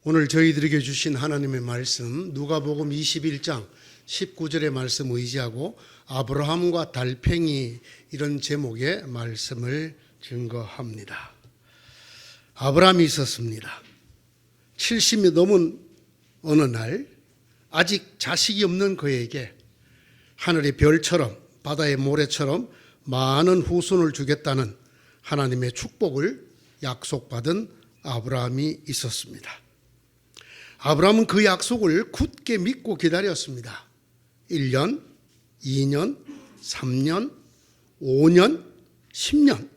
오늘 저희들에게 주신 하나님의 말씀 누가복음 21장 19절의 말씀 의지하고 아브라함과 달팽이 이런 제목의 말씀을 증거합니다. 아브라함이 있었습니다. 70이 넘은 어느 날 아직 자식이 없는 그에게 하늘의 별처럼 바다의 모래처럼 많은 후손을 주겠다는 하나님의 축복을 약속받은 아브라함이 있었습니다. 아브라함은 그 약속을 굳게 믿고 기다렸습니다. 1년, 2년, 3년, 5년, 10년,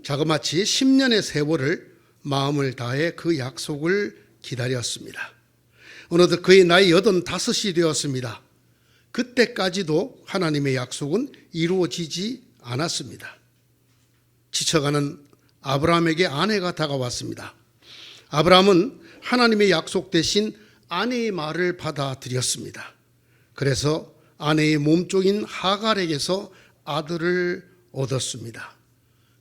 자그마치 10년의 세월을 마음을 다해 그 약속을 기다렸습니다. 어느덧 그의 나이 85이 되었습니다. 그때까지도 하나님의 약속은 이루어지지 않았습니다. 지쳐가는 아브라함에게 아내가 다가왔습니다. 아브라함은 하나님의 약속 대신 아내의 말을 받아들였습니다. 그래서 아내의 몸종인 하갈에게서 아들을 얻었습니다.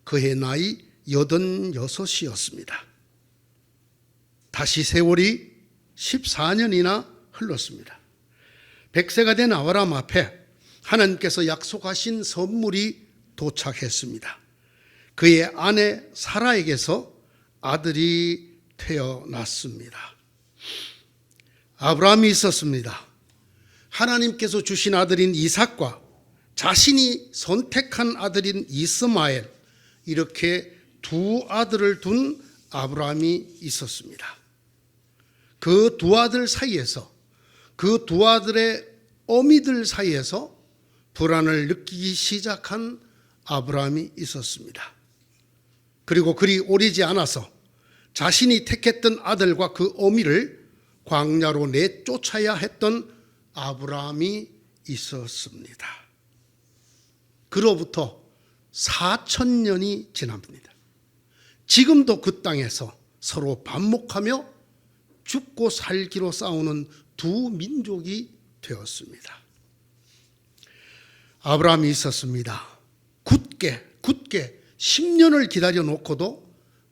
그의 나이 86이었습니다. 다시 세월이 14년이나 흘렀습니다. 100세가 된 아브라함 앞에 하나님께서 약속하신 선물이 도착했습니다. 그의 아내 사라에게서 아들이 태어났습니다. 아브라함이 있었습니다. 하나님께서 주신 아들인 이삭과 자신이 선택한 아들인 이스마엘, 이렇게 두 아들을 둔 아브라함이 있었습니다. 그 두 아들 사이에서, 그 두 아들의 어미들 사이에서 불안을 느끼기 시작한 아브라함이 있었습니다. 그리고 그리 오래지 않아서 자신이 택했던 아들과 그 어미를 광야로 내쫓아야 했던 아브라함이 있었습니다. 그로부터 4,000년이 지납니다. 지금도 그 땅에서 서로 반목하며 죽고 살기로 싸우는 두 민족이 되었습니다. 아브라함이 있었습니다. 굳게 10년을 기다려 놓고도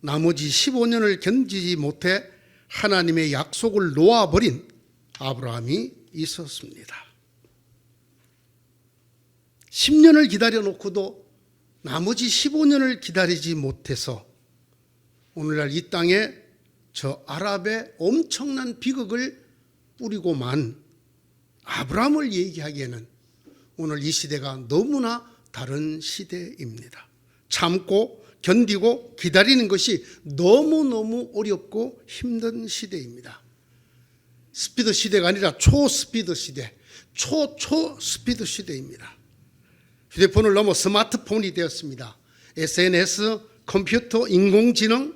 나머지 15년을 견디지 못해 하나님의 약속을 놓아버린 아브라함이 있었습니다. 10년을 기다려 놓고도 나머지 15년을 기다리지 못해서 오늘날 이 땅에 저 아랍의 엄청난 비극을 뿌리고 만 아브라함을 얘기하기에는 오늘 이 시대가 너무나 다른 시대입니다. 참고 견디고 기다리는 것이 너무너무 어렵고 힘든 시대입니다. 스피드 시대가 아니라 초스피드 시대, 초스피드 시대입니다. 휴대폰을 넘어 스마트폰이 되었습니다. SNS, 컴퓨터, 인공지능,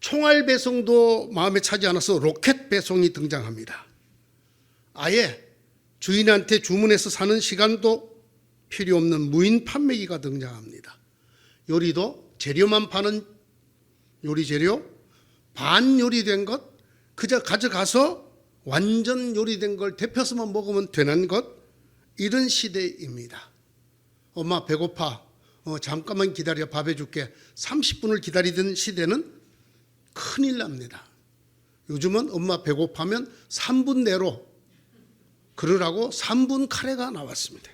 총알 배송도 마음에 차지 않아서 로켓 배송이 등장합니다. 아예 주인한테 주문해서 사는 시간도 필요 없는 무인 판매기가 등장합니다. 요리도 재료만 파는 요리 재료, 반 요리된 것, 그저 가져가서 완전 요리된 걸 데펴서만 먹으면 되는 것, 이런 시대입니다. 엄마 배고파, 잠깐만 기다려 밥 해줄게. 30분을 기다리던 시대는 큰일 납니다. 요즘은 엄마 배고파면 3분 내로 그러라고 3분 카레가 나왔습니다.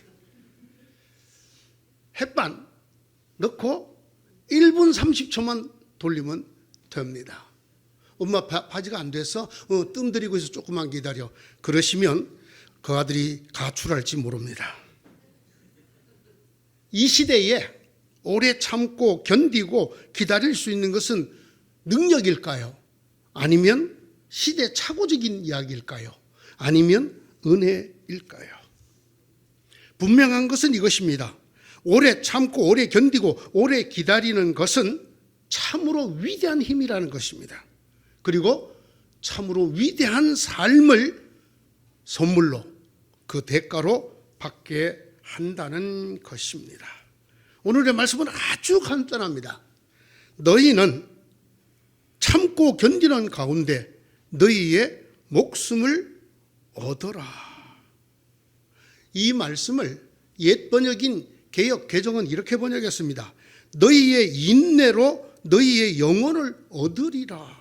햇반 넣고 1분 30초만 돌리면 됩니다. 엄마 바지가 안 돼서 뜸 들이고 있어 조금만 기다려. 그러시면 그 아들이 가출할지 모릅니다. 이 시대에 오래 참고 견디고 기다릴 수 있는 것은 능력일까요? 아니면 시대착오적인 이야기일까요? 아니면 은혜일까요? 분명한 것은 이것입니다. 오래 참고 오래 견디고 오래 기다리는 것은 참으로 위대한 힘이라는 것입니다. 그리고 참으로 위대한 삶을 선물로 그 대가로 받게 한다는 것입니다. 오늘의 말씀은 아주 간단합니다. 너희는 참고 견디는 가운데 너희의 목숨을 얻어라. 이 말씀을 옛 번역인 개역 개정은 이렇게 번역했습니다. 너희의 인내로 너희의 영혼을 얻으리라.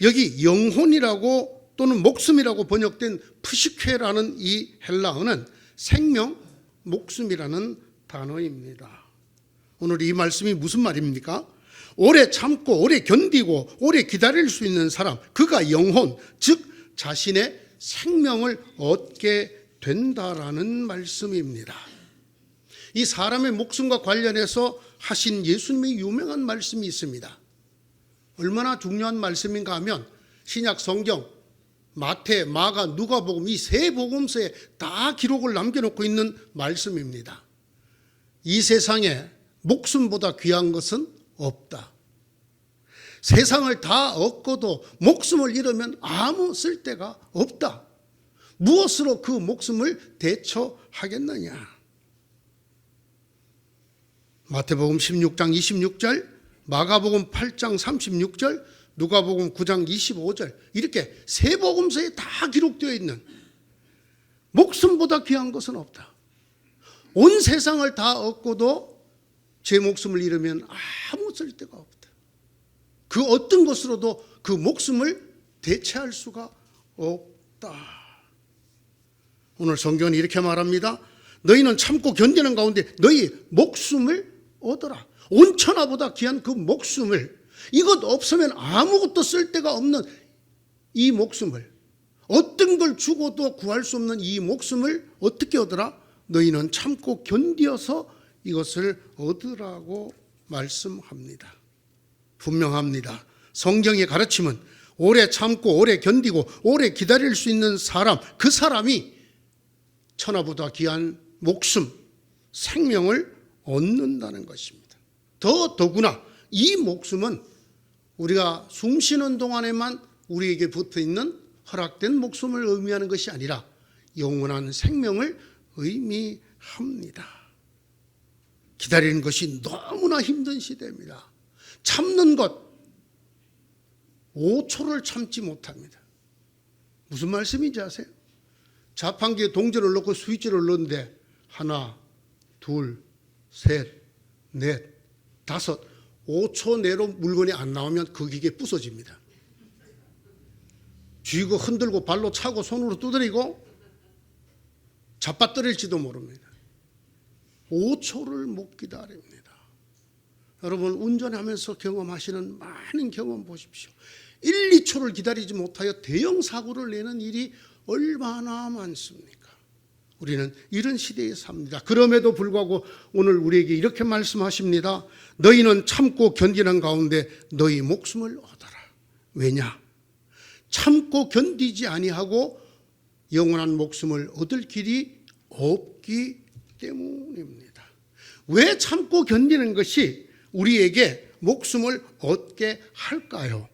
여기 영혼이라고 또는 목숨이라고 번역된 프시케라는 이 헬라어는 생명, 목숨이라는 단어입니다. 오늘 이 말씀이 무슨 말입니까? 오래 참고 오래 견디고 오래 기다릴 수 있는 사람, 그가 영혼, 즉 자신의 생명을 얻게 된다라는 말씀입니다. 이 사람의 목숨과 관련해서 하신 예수님의 유명한 말씀이 있습니다. 얼마나 중요한 말씀인가 하면 신약 성경 마태, 마가, 누가복음 이 세 복음서에 다 기록을 남겨놓고 있는 말씀입니다. 이 세상에 목숨보다 귀한 것은 없다. 세상을 다 얻고도 목숨을 잃으면 아무 쓸데가 없다. 무엇으로 그 목숨을 대처하겠느냐? 마태복음 16장 26절, 마가복음 8장 36절, 누가복음 9장 25절, 이렇게 세 복음서에 다 기록되어 있는 목숨보다 귀한 것은 없다. 온 세상을 다 얻고도 제 목숨을 잃으면 아무 쓸데가 없다. 그 어떤 것으로도 그 목숨을 대체할 수가 없다. 오늘 성경은 이렇게 말합니다. 너희는 참고 견디는 가운데 너희 목숨을 얻어라. 온 천하보다 귀한 그 목숨을, 이것 없으면 아무것도 쓸데가 없는 이 목숨을, 어떤 걸 주고도 구할 수 없는 이 목숨을 어떻게 얻으라? 너희는 참고 견디어서 이것을 얻으라고 말씀합니다. 분명합니다. 성경의 가르침은 오래 참고 오래 견디고 오래 기다릴 수 있는 사람, 그 사람이 천하보다 귀한 목숨, 생명을 얻는다는 것입니다. 더구나 이 목숨은 우리가 숨 쉬는 동안에만 우리에게 붙어있는 허락된 목숨을 의미하는 것이 아니라 영원한 생명을 의미합니다. 기다리는 것이 너무나 힘든 시대입니다. 참는 것 5초를 참지 못합니다. 무슨 말씀인지 아세요? 자판기에 동전을 넣고 스위치를 넣는데 하나, 둘, 셋, 넷, 다섯, 5초 내로 물건이 안 나오면 그 기계 부서집니다. 쥐고 흔들고 발로 차고 손으로 두드리고 잡아떨릴지도 모릅니다. 5초를 못 기다립니다. 여러분 운전하면서 경험하시는 많은 경험 보십시오. 1, 2초를 기다리지 못하여 대형 사고를 내는 일이 얼마나 많습니까? 우리는 이런 시대에 삽니다. 그럼에도 불구하고 오늘 우리에게 이렇게 말씀하십니다. 너희는 참고 견디는 가운데 너희 목숨을 얻어라. 왜냐? 참고 견디지 아니하고 영원한 목숨을 얻을 길이 없기 때문입니다. 왜 참고 견디는 것이 우리에게 목숨을 얻게 할까요?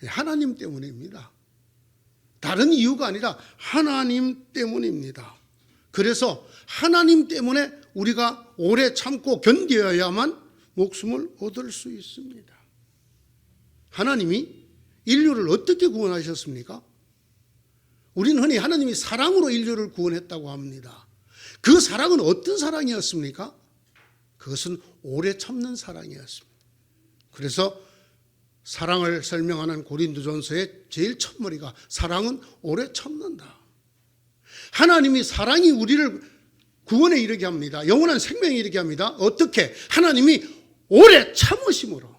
하나님 때문입니다. 다른 이유가 아니라 하나님 때문입니다. 그래서 하나님 때문에 우리가 오래 참고 견뎌야만 목숨을 얻을 수 있습니다. 하나님이 인류를 어떻게 구원하셨습니까? 우리는 흔히 하나님이 사랑으로 인류를 구원했다고 합니다. 그 사랑은 어떤 사랑이었습니까? 그것은 오래 참는 사랑이었습니다. 그래서 사랑을 설명하는 고린도전서의 제일 첫머리가 사랑은 오래 참는다. 하나님이 사랑이 우리를 구원에 이르게 합니다. 영원한 생명에 이르게 합니다. 어떻게? 하나님이 오래 참으심으로.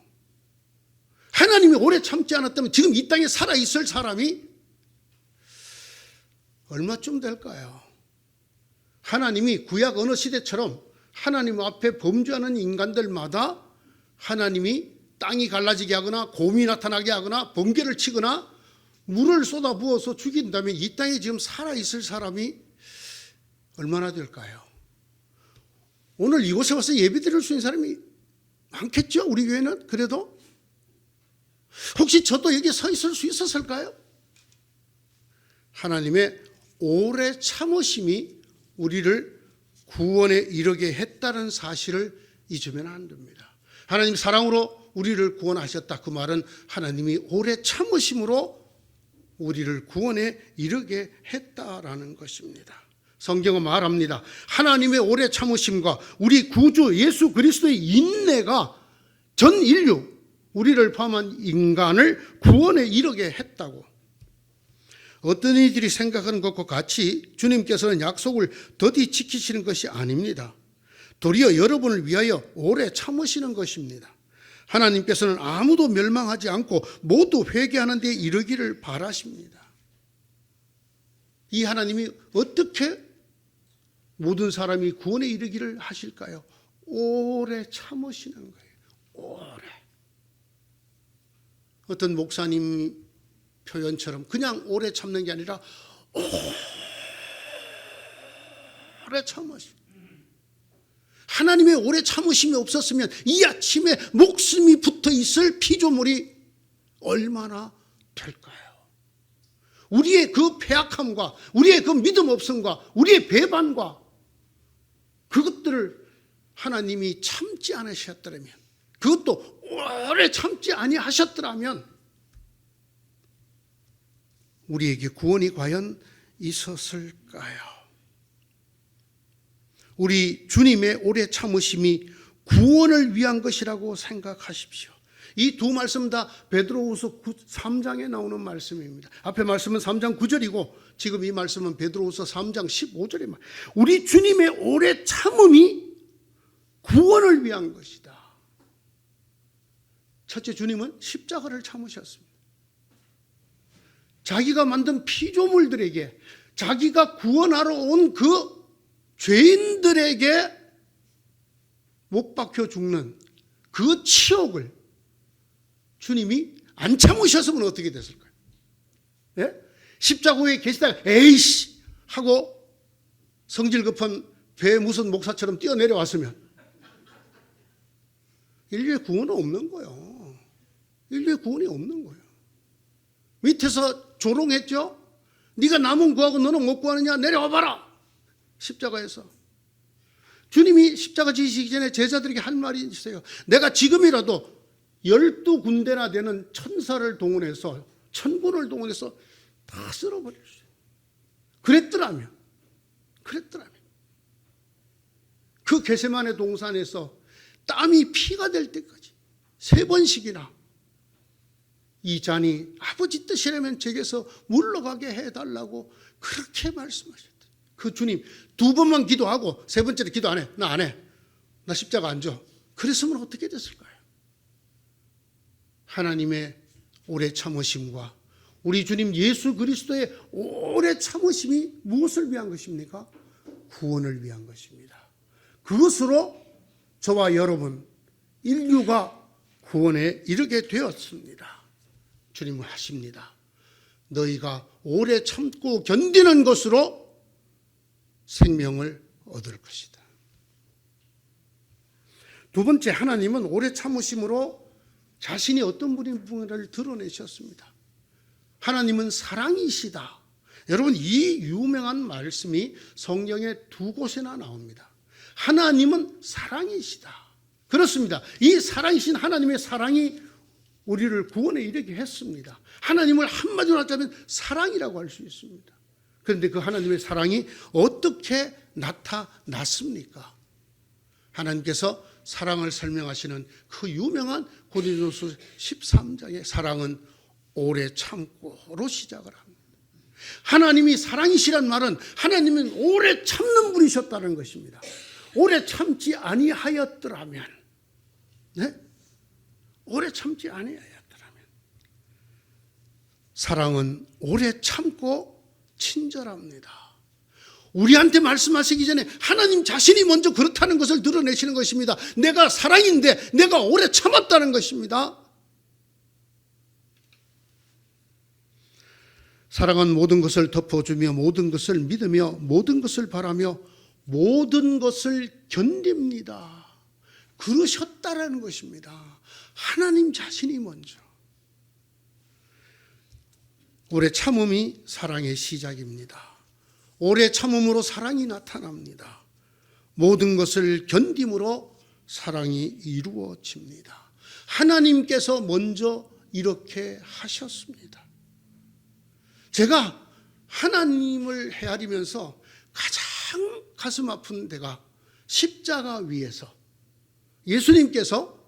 하나님이 오래 참지 않았다면 지금 이 땅에 살아있을 사람이 얼마쯤 될까요? 하나님이 구약 어느 시대처럼 하나님 앞에 범죄하는 인간들마다 하나님이 땅이 갈라지게 하거나 곰이 나타나게 하거나 번개를 치거나 물을 쏟아부어서 죽인다면 이 땅에 지금 살아있을 사람이 얼마나 될까요? 오늘 이곳에 와서 예배드릴 수 있는 사람이 많겠죠? 우리 교회는 그래도 혹시 저도 여기 서 있을 수 있었을까요? 하나님의 오래 참으심이 우리를 구원에 이르게 했다는 사실을 잊으면 안 됩니다. 하나님 사랑으로 우리를 구원하셨다. 그 말은 하나님이 오래 참으심으로 우리를 구원에 이르게 했다라는 것입니다. 성경은 말합니다. 하나님의 오래 참으심과 우리 구주 예수 그리스도의 인내가 전 인류 우리를 포함한 인간을 구원에 이르게 했다고. 어떤 이들이 생각하는 것과 같이 주님께서는 약속을 더디 지키시는 것이 아닙니다. 도리어 여러분을 위하여 오래 참으시는 것입니다. 하나님께서는 아무도 멸망하지 않고 모두 회개하는 데 이르기를 바라십니다. 이 하나님이 어떻게 모든 사람이 구원에 이르기를 하실까요? 오래 참으시는 거예요. 오래. 어떤 목사님 표현처럼 그냥 오래 참는 게 아니라 오래 참으시. 하나님의 오래 참으심이 없었으면 이 아침에 목숨이 붙어 있을 피조물이 얼마나 될까요? 우리의 그 패악함과 우리의 그 믿음 없음과 우리의 배반과 그것들을 하나님이 참지 않으셨더라면, 그것도 오래 참지 아니하셨더라면 우리에게 구원이 과연 있었을까요? 우리 주님의 오래 참으심이 구원을 위한 것이라고 생각하십시오. 이 두 말씀 다 베드로후서 3장에 나오는 말씀입니다. 앞에 말씀은 3장 9절이고 지금 이 말씀은 베드로후서 3장 15절의 말. 우리 주님의 오래 참음이 구원을 위한 것이다. 첫째, 주님은 십자가를 참으셨습니다. 자기가 만든 피조물들에게, 자기가 구원하러 온 그 죄인들에게 못 박혀 죽는 그 치욕을 주님이 안 참으셨으면 어떻게 됐을까요? 예? 십자가 위에 계시다가 에이씨 하고 성질 급한 배 무슨 목사처럼 뛰어내려왔으면 인류의 구원은 없는 거예요. 인류의 구원이 없는 거예요. 밑에서 조롱했죠. 네가 남은 구하고 너는 못 구하느냐, 내려와 봐라. 십자가에서 주님이 십자가 지시기 전에 제자들에게 한 말이 있어요. 내가 지금이라도 12군데나 되는 천사를 동원해서, 천군을 동원해서 다 쓸어버릴 수 있어요. 그랬더라면 그 겟세마네 동산에서 땀이 피가 될 때까지 3번씩이나 이 잔이 아버지 뜻이라면 제게서 물러가게 해달라고 그렇게 말씀하셨어요. 그 주님 2번만 기도하고 3번째로 기도 안 해. 나 안 해. 나 십자가 안 줘. 그랬으면 어떻게 됐을까요? 하나님의 오래 참으심과 우리 주님 예수 그리스도의 오래 참으심이 무엇을 위한 것입니까? 구원을 위한 것입니다. 그것으로 저와 여러분 인류가 구원에 이르게 되었습니다. 주님은 하십니다. 너희가 오래 참고 견디는 것으로 생명을 얻을 것이다. 두 번째, 하나님은 오래 참으심으로 자신이 어떤 분인지를 드러내셨습니다. 하나님은 사랑이시다. 여러분, 이 유명한 말씀이 성경에 2곳이나 나옵니다. 하나님은 사랑이시다. 그렇습니다. 이 사랑이신 하나님의 사랑이 우리를 구원에 이르게 했습니다. 하나님을 한마디로 하자면 사랑이라고 할 수 있습니다. 그런데 그 하나님의 사랑이 어떻게 나타났습니까? 하나님께서 사랑을 설명하시는 그 유명한 고린도서 13장의 사랑은 오래 참고로 시작을 합니다. 하나님이 사랑이시란 말은 하나님은 오래 참는 분이셨다는 것입니다. 오래 참지 아니하였더라면, 네? 오래 참지 아니하였더라면 사랑은 오래 참고 친절합니다. 우리한테 말씀하시기 전에 하나님 자신이 먼저 그렇다는 것을 드러내시는 것입니다. 내가 사랑인데 내가 오래 참았다는 것입니다. 사랑은 모든 것을 덮어주며 모든 것을 믿으며 모든 것을 바라며 모든 것을 견딥니다. 그러셨다라는 것입니다. 하나님 자신이 먼저. 오래 참음이 사랑의 시작입니다. 오래 참음으로 사랑이 나타납니다. 모든 것을 견딤으로 사랑이 이루어집니다. 하나님께서 먼저 이렇게 하셨습니다. 제가 하나님을 헤아리면서 가장 가슴 아픈 데가 십자가 위에서 예수님께서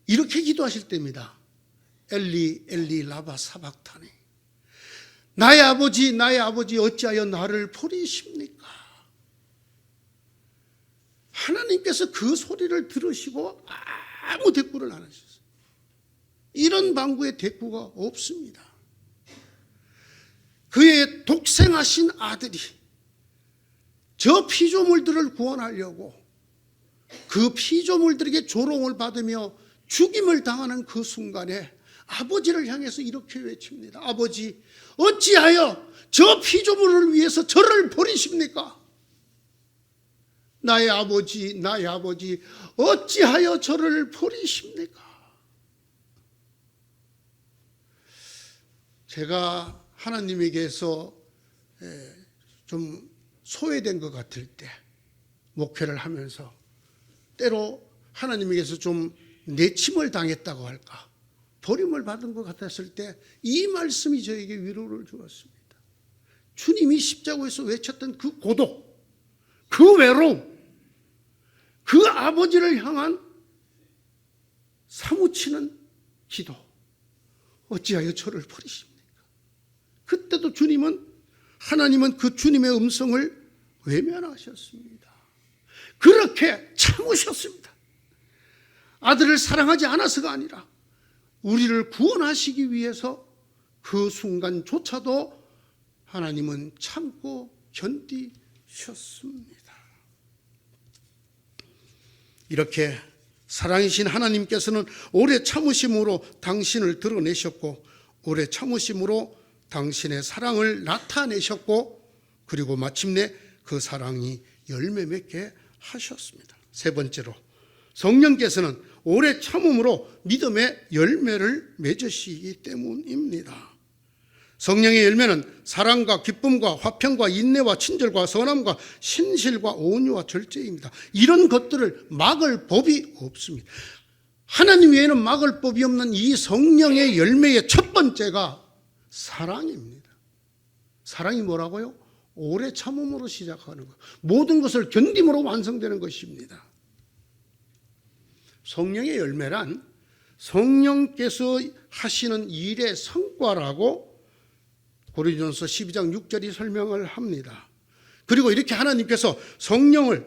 이렇게 기도하실 때입니다. 엘리 엘리 라바 사박타니, 나의 아버지 어찌하여 나를 버리십니까? 하나님께서 그 소리를 들으시고 아무 대꾸를 안 하셨어요. 이런 방구의 대꾸가 없습니다. 그의 독생하신 아들이 저 피조물들을 구원하려고 그 피조물들에게 조롱을 받으며 죽임을 당하는 그 순간에 아버지를 향해서 이렇게 외칩니다. 아버지, 어찌하여 저 피조물을 위해서 저를 버리십니까? 나의 아버지 어찌하여 저를 버리십니까? 제가 하나님에게서 좀 소외된 것 같을 때, 목회를 하면서 때로 하나님에게서 좀 내침을 당했다고 할까, 버림을 받은 것 같았을 때 이 말씀이 저에게 위로를 주었습니다. 주님이 십자가에서 외쳤던 그 고독, 그 외로움, 그 아버지를 향한 사무치는 기도, 어찌하여 저를 버리십니까? 그때도 하나님은 그 주님의 음성을 외면하셨습니다. 그렇게 참으셨습니다. 아들을 사랑하지 않아서가 아니라 우리를 구원하시기 위해서 그 순간조차도 하나님은 참고 견디셨습니다. 이렇게 사랑이신 하나님께서는 오래 참으심으로 당신을 드러내셨고, 오래 참으심으로 당신의 사랑을 나타내셨고, 그리고 마침내 그 사랑이 열매 맺게 하셨습니다. 세 번째로, 성령께서는 오래 참음으로 믿음의 열매를 맺으시기 때문입니다. 성령의 열매는 사랑과 기쁨과 화평과 인내와 친절과 선함과 신실과 온유와 절제입니다. 이런 것들을 막을 법이 없습니다. 하나님 외에는 막을 법이 없는 이 성령의 열매의 첫 번째가 사랑입니다. 사랑이 뭐라고요? 오래 참음으로 시작하는 것, 모든 것을 견딤으로 완성되는 것입니다. 성령의 열매란 성령께서 하시는 일의 성과라고 고린도전서 12장 6절이 설명을 합니다. 그리고 이렇게 하나님께서 성령을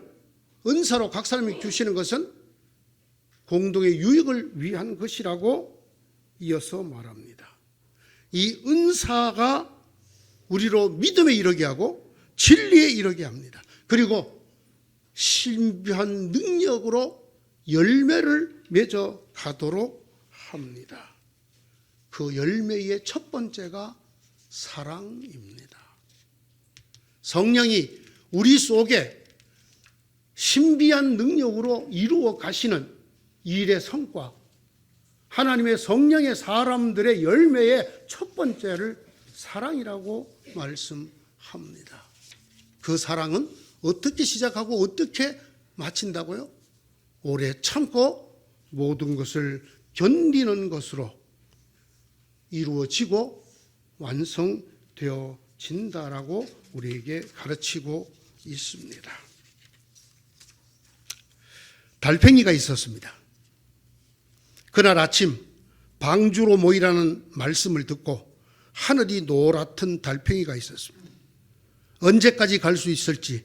은사로 각 사람에게 주시는 것은 공동의 유익을 위한 것이라고 이어서 말합니다. 이 은사가 우리로 믿음에 이르게 하고 진리에 이르게 합니다. 그리고 신비한 능력으로 열매를 맺어 가도록 합니다. 그 열매의 첫 번째가 사랑입니다. 성령이 우리 속에 신비한 능력으로 이루어 가시는 일의 성과, 하나님의 성령의 사람들의 열매의 첫 번째를 사랑이라고 말씀합니다. 그 사랑은 어떻게 시작하고 어떻게 마친다고요? 오래 참고 모든 것을 견디는 것으로 이루어지고 완성되어진다라고 우리에게 가르치고 있습니다. 달팽이가 있었습니다. 그날 아침 방주로 모이라는 말씀을 듣고 하늘이 노랗던 달팽이가 있었습니다. 언제까지 갈 수 있을지,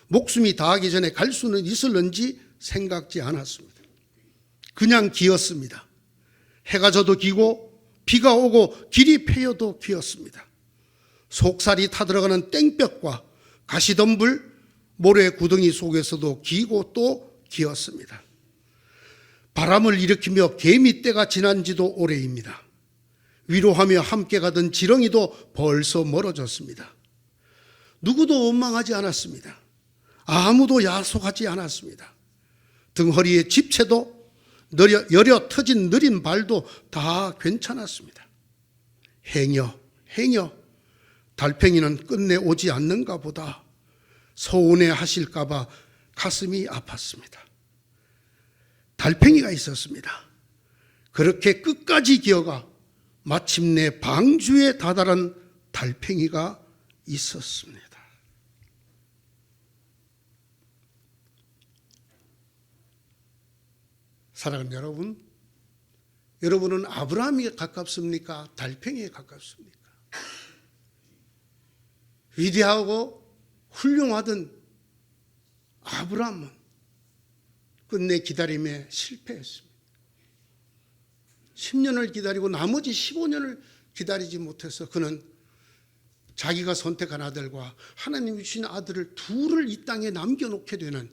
목숨이 다하기 전에 갈 수는 있을는지 생각지 않았습니다. 그냥 기었습니다. 해가 져도 기고 비가 오고 길이 패여도 기었습니다. 속살이 타들어가는 땡볕과 가시덤불, 모래 구덩이 속에서도 기고 또 기었습니다. 바람을 일으키며 개미떼가 지난 지도 오래입니다. 위로하며 함께 가던 지렁이도 벌써 멀어졌습니다. 누구도 원망하지 않았습니다. 아무도 야속하지 않았습니다. 등허리의 집채도 여려 터진 느린 발도 다 괜찮았습니다. 행여 달팽이는 끝내 오지 않는가 보다 서운해 하실까 봐 가슴이 아팠습니다. 달팽이가 있었습니다. 그렇게 끝까지 기어가 마침내 방주에 다다른 달팽이가 있었습니다. 사랑하는 여러분, 여러분은 아브라함에 가깝습니까? 달팽이에 가깝습니까? 위대하고 훌륭하던 아브라함은 끝내 기다림에 실패했습니다. 10년을 기다리고 나머지 15년을 기다리지 못해서 그는 자기가 선택한 아들과 하나님이 주신 아들을 둘을 이 땅에 남겨놓게 되는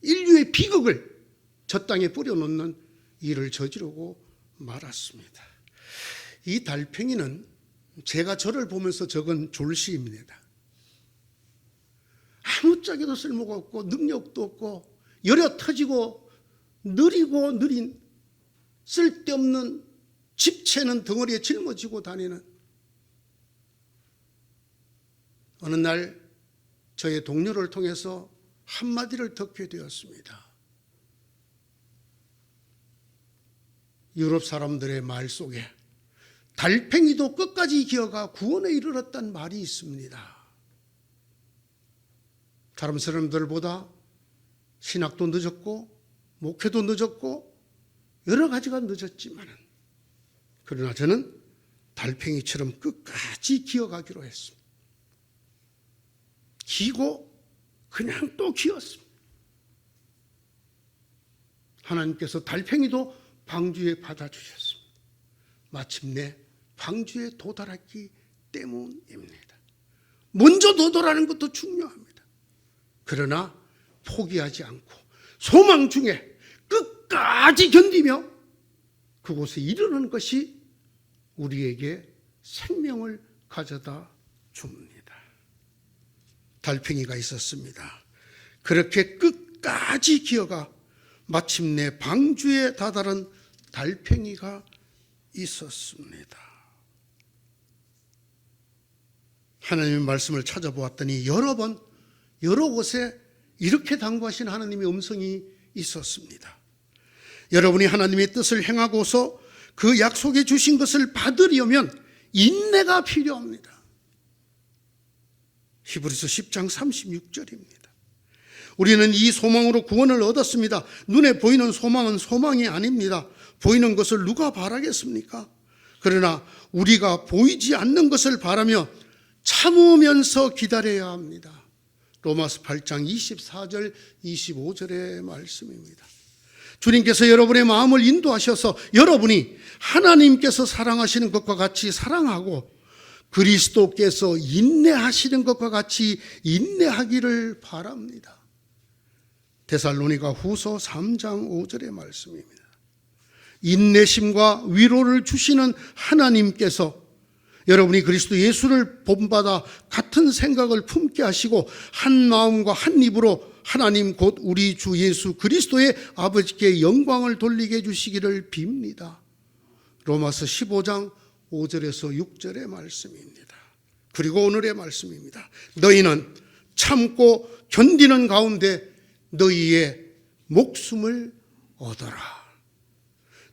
인류의 비극을 저 땅에 뿌려놓는 일을 저지르고 말았습니다. 이 달팽이는 제가 저를 보면서 적은 졸시입니다. 아무짝에도 쓸모가 없고 능력도 없고 여려 터지고 느리고 느린 쓸데없는 집채는 덩어리에 짊어지고 다니는, 어느 날 저의 동료를 통해서 한마디를 듣게 되었습니다. 유럽 사람들의 말 속에 달팽이도 끝까지 기어가 구원에 이르렀다는 말이 있습니다. 다른 사람들보다 신학도 늦었고 목회도 늦었고 여러 가지가 늦었지만, 그러나 저는 달팽이처럼 끝까지 기어가기로 했습니다. 기고 그냥 또 기었습니다. 하나님께서 달팽이도 방주에 받아주셨습니다. 마침내 방주에 도달했기 때문입니다. 먼저 도달하는 것도 중요합니다. 그러나 포기하지 않고 소망 중에 끝까지 견디며 그곳에 이르는 것이 우리에게 생명을 가져다 줍니다. 달팽이가 있었습니다. 그렇게 끝까지 기어가 마침내 방주에 다다른 달팽이가 있었습니다. 하나님의 말씀을 찾아보았더니 여러 번 여러 곳에 이렇게 당부하신 하나님의 음성이 있었습니다. 여러분이 하나님의 뜻을 행하고서 그 약속해 주신 것을 받으려면 인내가 필요합니다. 히브리서 10장 36절입니다. 우리는 이 소망으로 구원을 얻었습니다. 눈에 보이는 소망은 소망이 아닙니다. 보이는 것을 누가 바라겠습니까? 그러나 우리가 보이지 않는 것을 바라며 참으면서 기다려야 합니다. 로마서 8장 24절 25절의 말씀입니다. 주님께서 여러분의 마음을 인도하셔서 여러분이 하나님께서 사랑하시는 것과 같이 사랑하고 그리스도께서 인내하시는 것과 같이 인내하기를 바랍니다. 데살로니가 후서 3장 5절의 말씀입니다. 인내심과 위로를 주시는 하나님께서 여러분이 그리스도 예수를 본받아 같은 생각을 품게 하시고 한 마음과 한 입으로 하나님 곧 우리 주 예수 그리스도의 아버지께 영광을 돌리게 해주시기를 빕니다. 로마서 15장 5절에서 6절의 말씀입니다. 그리고 오늘의 말씀입니다. 너희는 참고 견디는 가운데 너희의 목숨을 얻어라.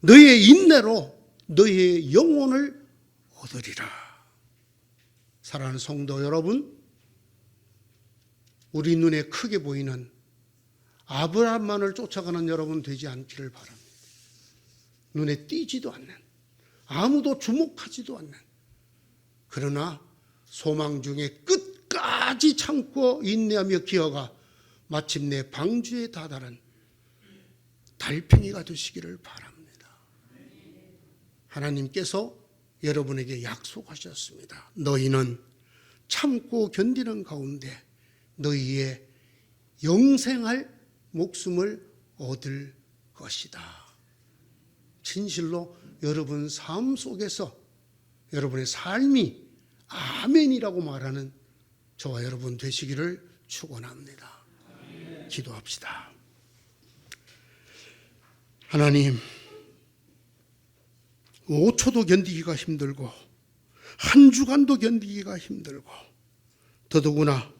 너희의 인내로 너희의 영혼을 얻으리라. 사랑하는 성도 여러분, 우리 눈에 크게 보이는 아브라함만을 쫓아가는 여러분 되지 않기를 바랍니다. 눈에 띄지도 않는, 아무도 주목하지도 않는, 그러나 소망 중에 끝까지 참고 인내하며 기어가 마침내 방주에 다다른 달팽이가 되시기를 바랍니다. 하나님께서 여러분에게 약속하셨습니다. 너희는 참고 견디는 가운데 너희의 영생할 목숨을 얻을 것이다. 진실로 여러분 삶 속에서 여러분의 삶이 아멘이라고 말하는 저와 여러분 되시기를 축원합니다. 기도합시다. 하나님, 5초도 견디기가 힘들고 한 주간도 견디기가 힘들고 더더구나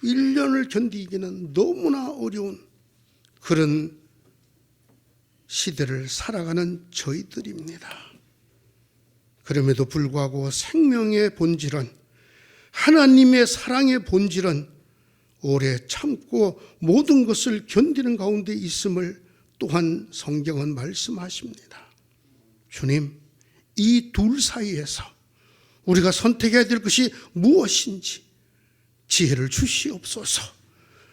1년을 견디기는 너무나 어려운 그런 시대를 살아가는 저희들입니다. 그럼에도 불구하고 생명의 본질은, 하나님의 사랑의 본질은 오래 참고 모든 것을 견디는 가운데 있음을 또한 성경은 말씀하십니다. 주님, 이 둘 사이에서 우리가 선택해야 될 것이 무엇인지 지혜를 주시옵소서.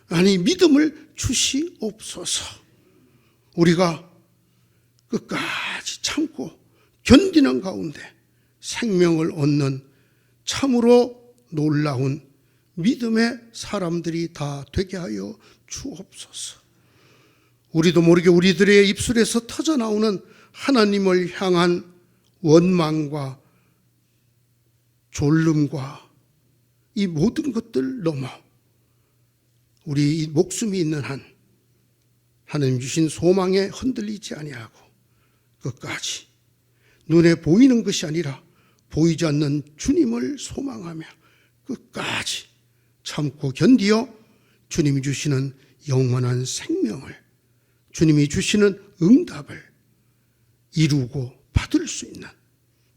아니, 믿음을 주시옵소서. 우리가 끝까지 참고 견디는 가운데 생명을 얻는 참으로 놀라운 믿음의 사람들이 다 되게 하여 주옵소서. 우리도 모르게 우리들의 입술에서 터져나오는 하나님을 향한 원망과 졸름과 이 모든 것들 넘어 우리 이 목숨이 있는 한 하나님 주신 소망에 흔들리지 아니하고 끝까지 눈에 보이는 것이 아니라 보이지 않는 주님을 소망하며 끝까지 참고 견디어 주님이 주시는 영원한 생명을, 주님이 주시는 응답을 이루고 받을 수 있는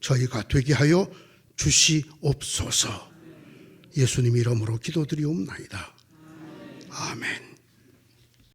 저희가 되게 하여 주시옵소서. 예수님 이름으로 기도드리옵나이다. 아멘.